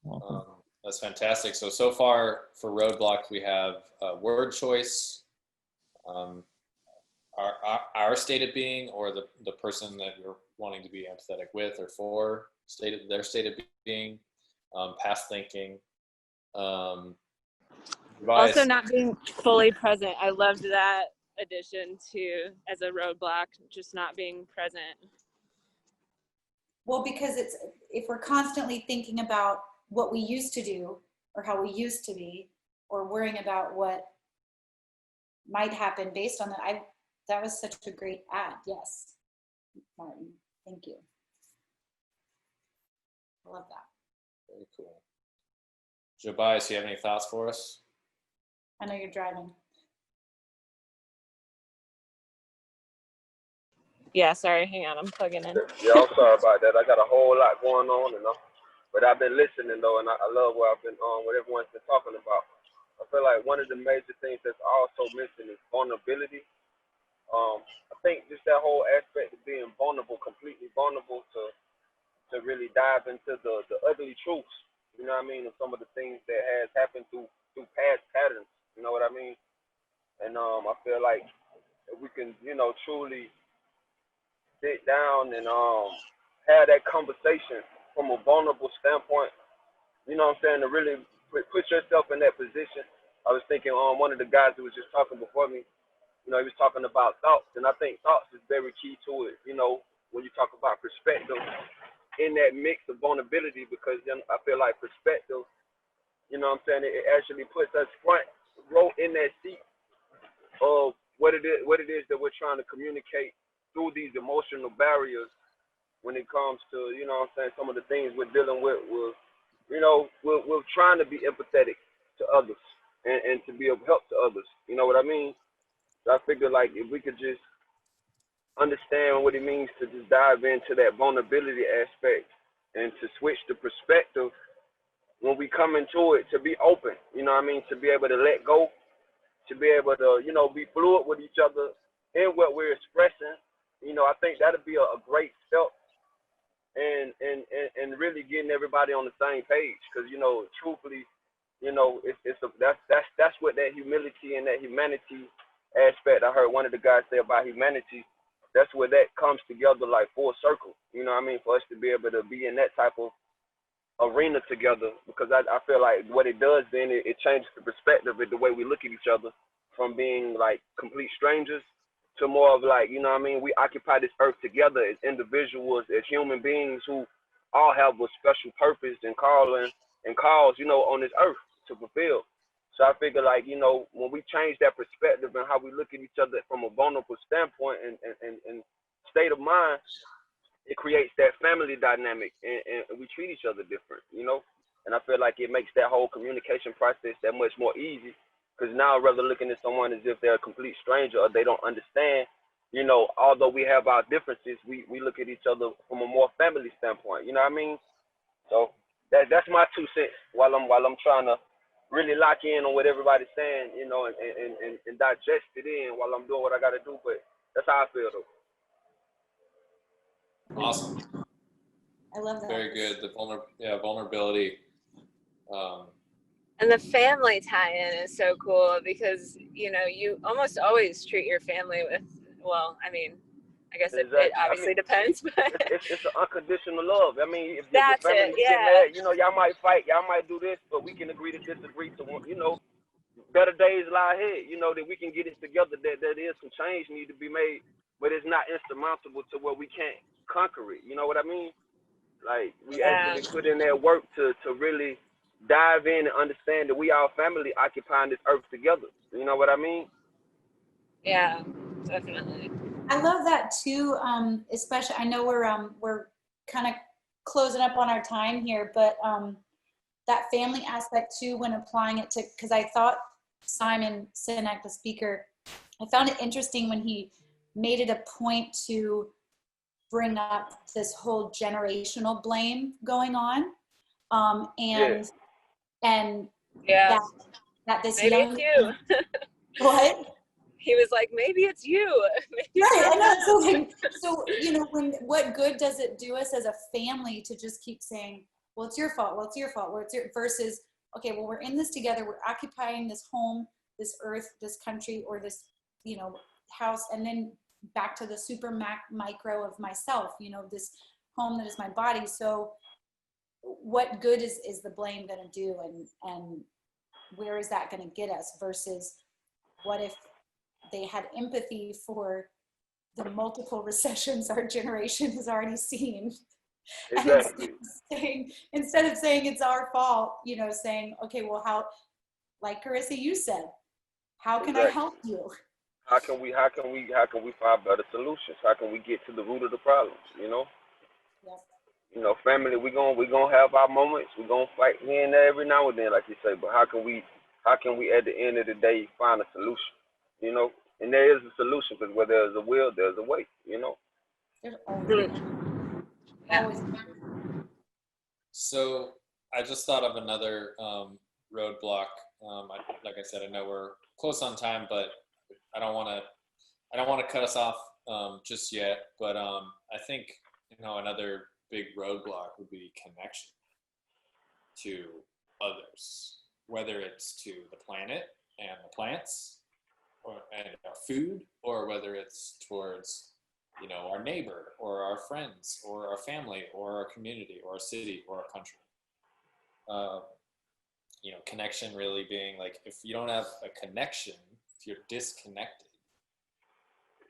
Welcome. That's fantastic. So far for roadblocks, we have word choice, our state of being, or the person that you're wanting to be empathetic with or for, their state of being, past thinking, Also, Tobias, not being fully present. I loved that addition to as a roadblock, just not being present. Well, because if we're constantly thinking about what we used to do or how we used to be, or worrying about what might happen based on that, that was such a great ad. Yes, Martin, thank you. I love that. very cool. Tobias, you have any thoughts for us? I know you're driving. Yeah, sorry, hang on, I'm plugging in. Yeah, I'm sorry about that. I got a whole lot going on, but I've been listening though, and I love what I've been what everyone's been talking about. I feel like one of the major things that's also missing is vulnerability. I think just that whole aspect of being vulnerable, completely vulnerable to really dive into the ugly truths. You know what I mean? And some of the things that has happened through past patterns. You know what I mean? And I feel like if we can, truly sit down and have that conversation from a vulnerable standpoint, you know what I'm saying, to really put yourself in that position. I was thinking one of the guys who was just talking before me, he was talking about thoughts, and I think thoughts is very key to it, when you talk about perspective in that mix of vulnerability, because then I feel like perspective, you know what I'm saying, it actually puts us front row in that seat of what it is that we're trying to communicate through these emotional barriers when it comes to, you know what I'm saying, some of the things we're dealing with, we're trying to be empathetic to others and to be of help to others. You know what I mean? So I figure like if we could just understand what it means to just dive into that vulnerability aspect and to switch the perspective when we come into it, to be open, you know what I mean, to be able to let go, to be able to, be fluid with each other in what we're expressing. I think that'd be a great step and really getting everybody on the same page, because truthfully, that's what that humility and that humanity aspect. I heard one of the guys say about humanity. That's where that comes together like full circle. You know what I mean? For us to be able to be in that type of arena together, because I feel like what it does then it changes the perspective of the way we look at each other, from being like complete strangers to more of like, you know what I mean, we occupy this earth together as individuals, as human beings who all have a special purpose and calling and cause, on this earth to fulfill. So I figure like, when we change that perspective and how we look at each other from a vulnerable standpoint and state of mind, it creates that family dynamic and we treat each other different, and I feel like it makes that whole communication process that much more easy. Because now, rather looking at someone as if they're a complete stranger or they don't understand, although we have our differences, we look at each other from a more family standpoint. You know what I mean? So that's my 2 cents while I'm trying to really lock in on what everybody's saying, and digest it in while I'm doing what I got to do. But that's how I feel, though. Awesome. I love that. Very good. The vulnerability. And the family tie-in is so cool because, you almost always treat your family with, well, I mean, I guess it obviously depends, but it's an unconditional love. I mean, if your that's family it, get yeah. mad, y'all might fight, y'all might do this, but we can agree to disagree. To better days lie ahead. That we can get it together. That is some change need to be made, but it's not insurmountable to where we can't conquer it. You know what I mean? Like we actually put in that work to really dive in and understand that we our family occupying this earth together. You know what I mean? Yeah, definitely. I love that too. Especially, I know we're kind of closing up on our time here, but that family aspect too, when applying it to, because I thought Simon Sinek, the speaker, I found it interesting when he made it a point to bring up this whole generational blame going on, and that this maybe young it's you. what. He was like, maybe it's you. Right, I know. So what good does it do us as a family to just keep saying, well, it's your fault, well, it's your fault, well, it's your, versus, okay, well, we're in this together, we're occupying this home, this earth, this country, or this, house, and then back to the super micro of myself, this home that is my body. So what good is the blame going to do, and where is that going to get us, versus what if they had empathy for the multiple recessions our generation has already seen. Exactly. And instead of saying it's our fault, you know, saying, okay, well, how, like Carissa, you said, how can I help you? How can we find better solutions? How can we get to the root of the problems? You know, Yes. you know, family. We gonna have our moments. We gonna fight here and there every now and then, like you say. But how can we at the end of the day find a solution? You know, and there is a solution, because where there's a will, there's a way. You know. There's always, always. So I just thought of another roadblock. Like I said, I know we're close on time, but I don't want to cut us off just yet. But I think, you know, another big roadblock would be connection to others, whether it's to the planet and the plants, and our food, or whether it's towards, you know, our neighbor or our friends or our family or our community or our city or our country. You know, connection really being like, if you don't have a connection, if you're disconnected,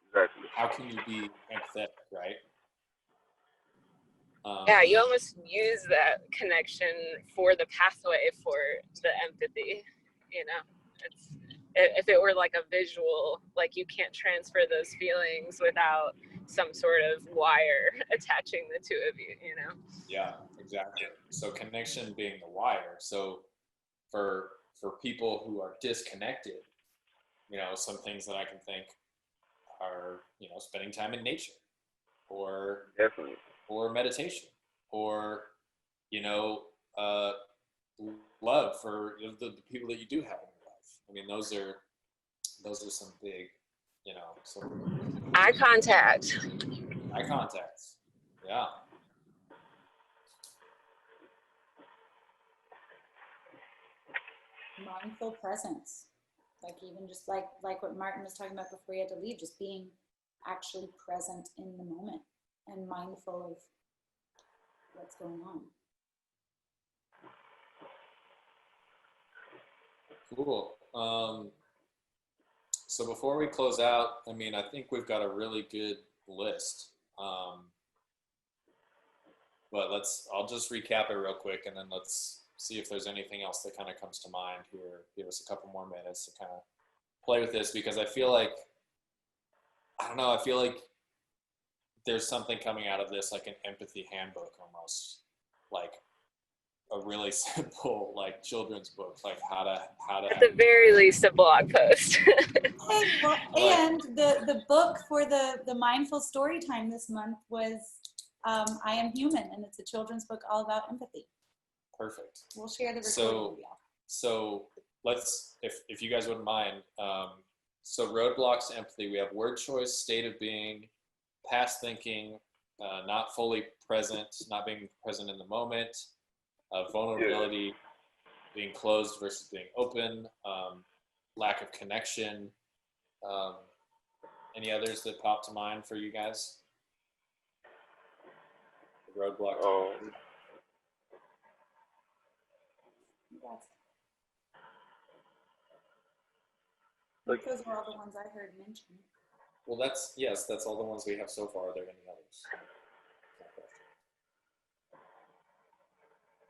Exactly. how can you be empathetic, right? Yeah, you almost use that connection for the pathway for the empathy, you know. It's, if it were like a visual, like you can't transfer those feelings without some sort of wire attaching the two of you, you know. Yeah, exactly. So connection being the wire. So for people who are disconnected, you know, some things that I can think are, you know, spending time in nature, or Definitely. or meditation, or, you know, love for the people that you do have in your life. I mean, those are some big, you know, some Eye contact. eye contacts. Yeah. Mindful presence, like even just like what Martin was talking about before he had to leave, just being actually present in the moment and mindful of what's going on. Cool. So before we close out, I mean, I think we've got a really good list. But I'll just recap it real quick, and then let's see if there's anything else that kind of comes to mind here. Give us a couple more minutes to kind of play with this, because I feel like, I don't know, I feel like there's something coming out of this, like an empathy handbook almost, like a really simple, like, children's book, like how to At the very least, a blog post. And the book for the mindful story time this month was I Am Human, and it's a children's book all about empathy. Perfect. We'll share the recording with y'all. So let's, if you guys wouldn't mind, so roadblocks to empathy, we have word choice, state of being, past thinking, not fully present, not being present in the moment, vulnerability, being closed versus being open, lack of connection. Any others that pop to mind for you guys? The roadblock to empathy. Those were all the ones I heard mentioned. Well, that's all the ones we have so far. Are there any others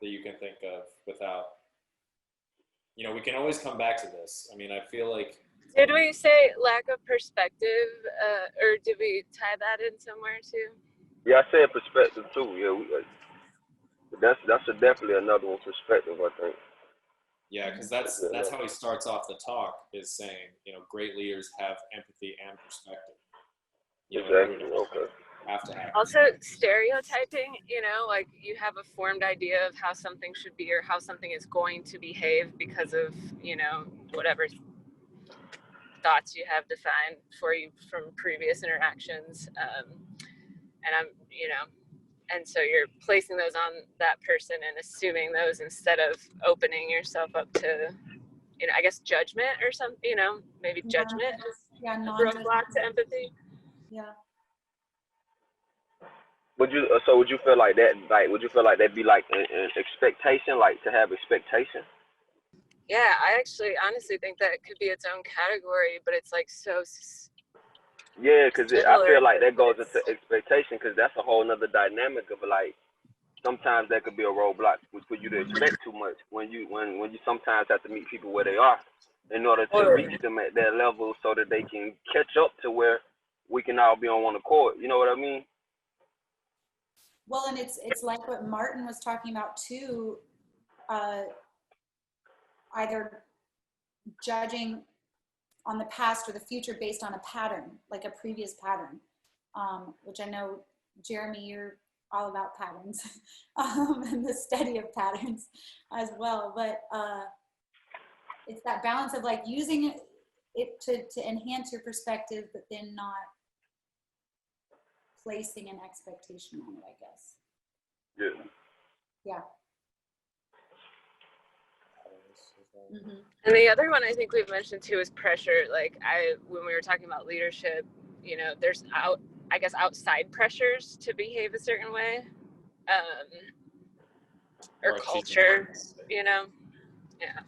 that you can think of without, you know, we can always come back to this. I mean, I feel like. Did we say lack of perspective, or did we tie that in somewhere too? Yeah, I said perspective too. Yeah, that's definitely another one, perspective, I think. Yeah, because that's how he starts off the talk, is saying, you know, great leaders have empathy and perspective. You know, Exactly. Okay. have to have. Also, stereotyping, you know, like you have a formed idea of how something should be or how something is going to behave because of, you know, whatever thoughts you have defined for you from previous interactions. And I'm, you know, and so you're placing those on that person and assuming those instead of opening yourself up to, you know, I guess judgment or something, you know, maybe judgment is a roadblock to empathy. Yeah. Would you would you feel like that? Like, would you feel like that'd be like an expectation, like to have expectation? Yeah, I actually honestly think that it could be its own category, but it's like so Yeah, because I similar. feel like that goes into expectation, because that's a whole nother dynamic of like sometimes that could be a roadblock for you to expect too much when you sometimes have to meet people where they are in order to reach them at their level so that they can catch up to where we can all be on one accord. You know what I mean? Well, and it's like what Martin was talking about too, either judging on the past or the future based on a pattern, like a previous pattern, which I know, Jeremy, you're all about patterns and the study of patterns as well. But it's that balance of like using it to enhance your perspective, but then not placing an expectation on it, I guess. Yeah. Yeah. Mm-hmm. And the other one I think we've mentioned too is pressure. Like when we were talking about leadership, you know, there's outside pressures to behave a certain way, or culture, you know. Yeah.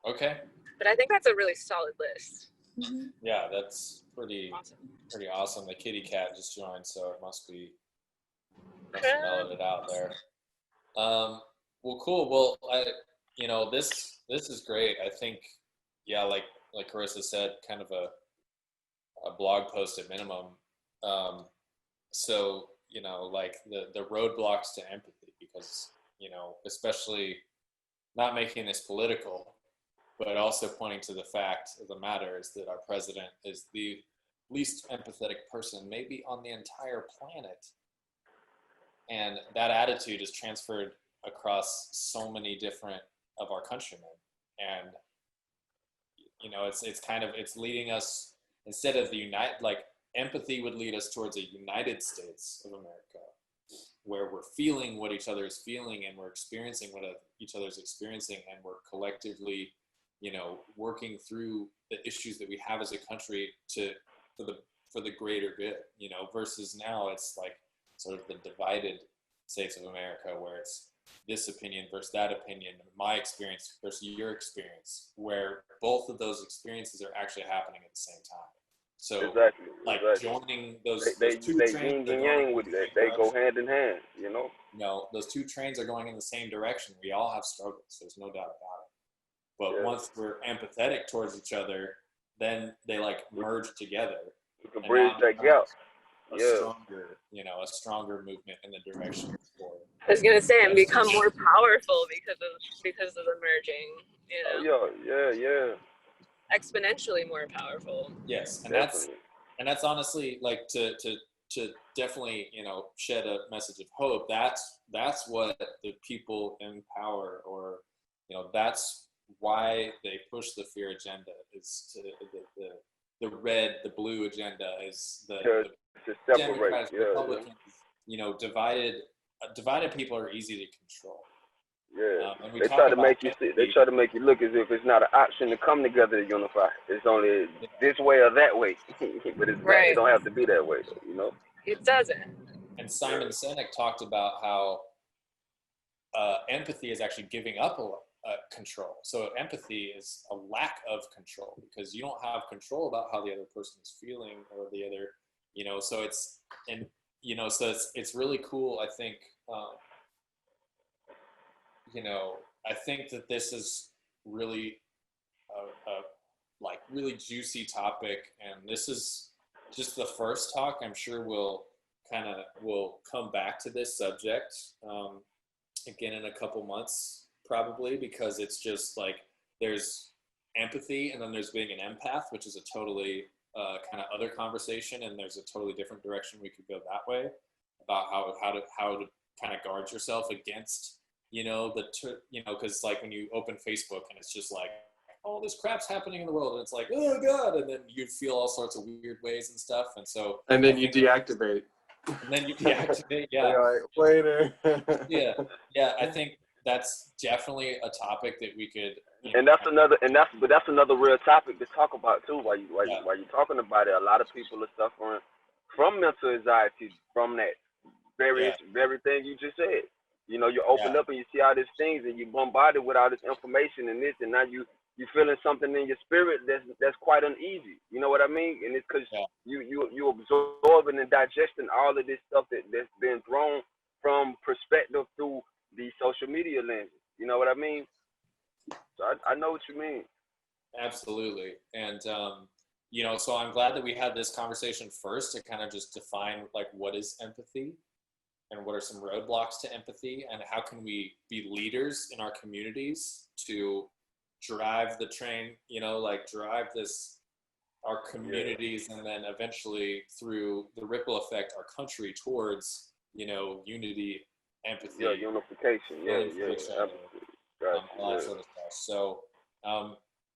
Okay. But I think that's a really solid list. Mm-hmm. Yeah, that's pretty Awesome. awesome. The kitty cat just joined, so it must have mellowed it out there. Well, cool. Well, this is great. I think, yeah, like Carissa said, kind of a blog post at minimum. So, you know, like the roadblocks to empathy, because, you know, especially not making this political, but also pointing to the fact of the matter is that our president is the least empathetic person maybe on the entire planet. And that attitude is transferred across so many different of our countrymen. And, you know, it's leading us, instead of empathy would lead us towards a United States of America, where we're feeling what each other is feeling and we're experiencing what each other's experiencing, and we're collectively, you know, working through the issues that we have as a country for the greater good, you know, versus now it's like sort of the divided states of America, where it's this opinion versus that opinion, my experience versus your experience, where both of those experiences are actually happening at the same time. So exactly. Joining those two trains, yin and yang with it. They go hand in hand, you know. No, those two trains are going in the same direction. We all have struggles. There's no doubt about it. But once we're empathetic towards each other, then they like merge together. We can bridge that gap. A stronger movement in the direction forward. I was gonna say, and become more powerful because of the merging. You know. Oh, yeah. Exponentially more powerful. Yes, and that's honestly like to definitely, you know, shed a message of hope. That's what the people in power, or, you know, that's why they push the fear agenda, is to the blue agenda is to separate Democrats, Republicans. You know, divided people are easy to control. Yeah, they try to make you look as if it's not an option to come together to unify. It's only this way or that way, but it's right. It don't have to be that way, you know. It doesn't. And Simon Sinek talked about how empathy is actually giving up control. So empathy is a lack of control, because you don't have control about how the other person is feeling, or the other, you know. So it's really cool. I think. You know, I think that this is really a really juicy topic, and this is just the first talk. I'm sure we'll come back to this subject again in a couple months, probably, because it's just like there's empathy, and then there's being an empath, which is a totally kind of other conversation, and there's a totally different direction we could go that way, about how to kind of guard yourself against, you know, because like when you open Facebook and it's just like, all this crap's happening in the world, and it's like, oh God, and then you feel all sorts of weird ways and stuff, and then you deactivate. And then you deactivate, yeah. Like, later. yeah. I think that's definitely a topic that we could. And that's another real topic to talk about too. While you're talking about it, a lot of people are suffering from mental anxiety from that very thing you just said. You know, you open up and you see all these things, and you bombarded with all this information and this, and now you feeling something in your spirit that's quite uneasy. You know what I mean? And it's because you absorbing and digesting all of this stuff that's been thrown from perspective through the social media lens. You know what I mean? So I know what you mean. Absolutely. And, you know, so I'm glad that we had this conversation first to kind of just define like what is empathy and what are some roadblocks to empathy and how can we be leaders in our communities to drive the train, you know, like drive our communities and then eventually through the ripple effect, our country towards, you know, unity, empathy. Yeah, unification. Yeah, absolutely. All that sort of stuff. So,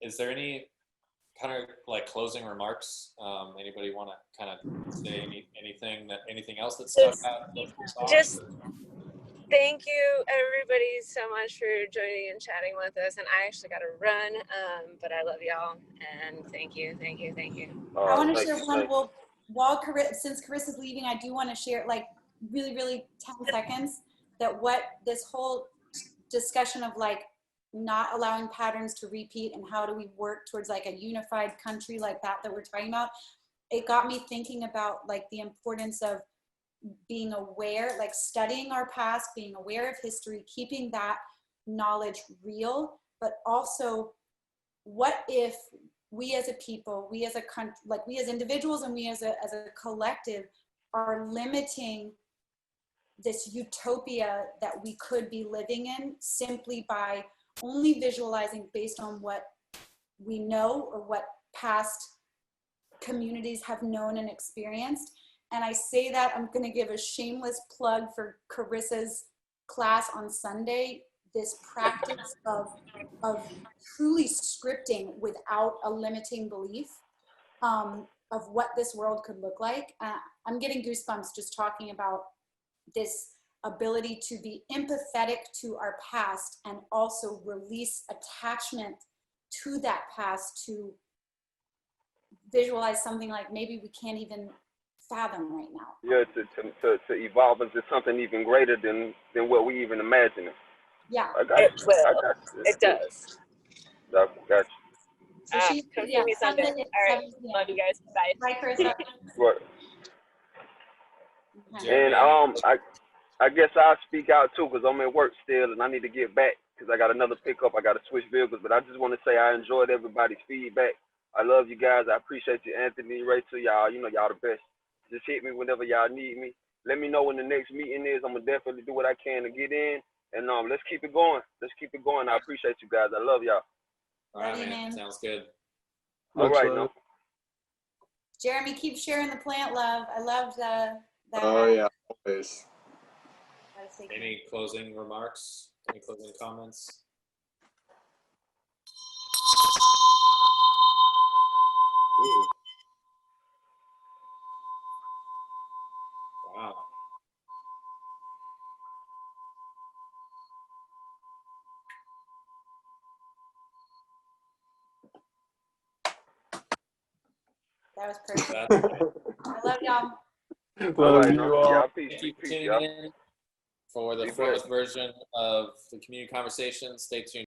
is there any kind of like closing remarks? Anybody want to kind of say anything else that stuck out? Just thank you everybody so much for joining and chatting with us. And I actually got to run, but I love y'all and thank you. I want to share one. Well, since Carissa's leaving, I do want to share like really 10 seconds that what this whole discussion of like not allowing patterns to repeat and how do we work towards like a unified country like that we're talking about, it got me thinking about like the importance of being aware, like studying our past, being aware of history, keeping that knowledge real, but also what if we as a people, we as a country, like we as individuals and we as a collective are limiting this utopia that we could be living in simply by only visualizing based on what we know or what past communities have known and experienced. And I say that, I'm going to give a shameless plug for Carissa's class on Sunday, this practice of truly scripting without a limiting belief of what this world could look like. I'm getting goosebumps just talking about this ability to be empathetic to our past and also release attachment to that past to visualize something like maybe we can't even fathom right now. Yeah, to evolve into something even greater than what we even imagining. Yeah. It does. Got you. So come see me Sunday. All right. Love you guys. Bye. Bye, Carissa. Right. Okay. And I guess I'll speak out too because I'm at work still and I need to get back because I got another pickup. I got to switch vehicles, but I just want to say I enjoyed everybody's feedback. I love you guys. I appreciate you, Anthony, Rachel, y'all. You know y'all the best. Just hit me whenever y'all need me. Let me know when the next meeting is. I'm gonna definitely do what I can to get in. And let's keep it going. I appreciate you guys. I love y'all. All right, man. Sounds good. All right, no. Jeremy, keep sharing the plant love. I loved that. Oh yeah, always. Any closing remarks? Any closing comments? Ooh. Wow. That was perfect. I love y'all. Love you all. Yeah, Thank you for peace, tuning y'all. in for the fourth version of the Community Conversation. Stay tuned.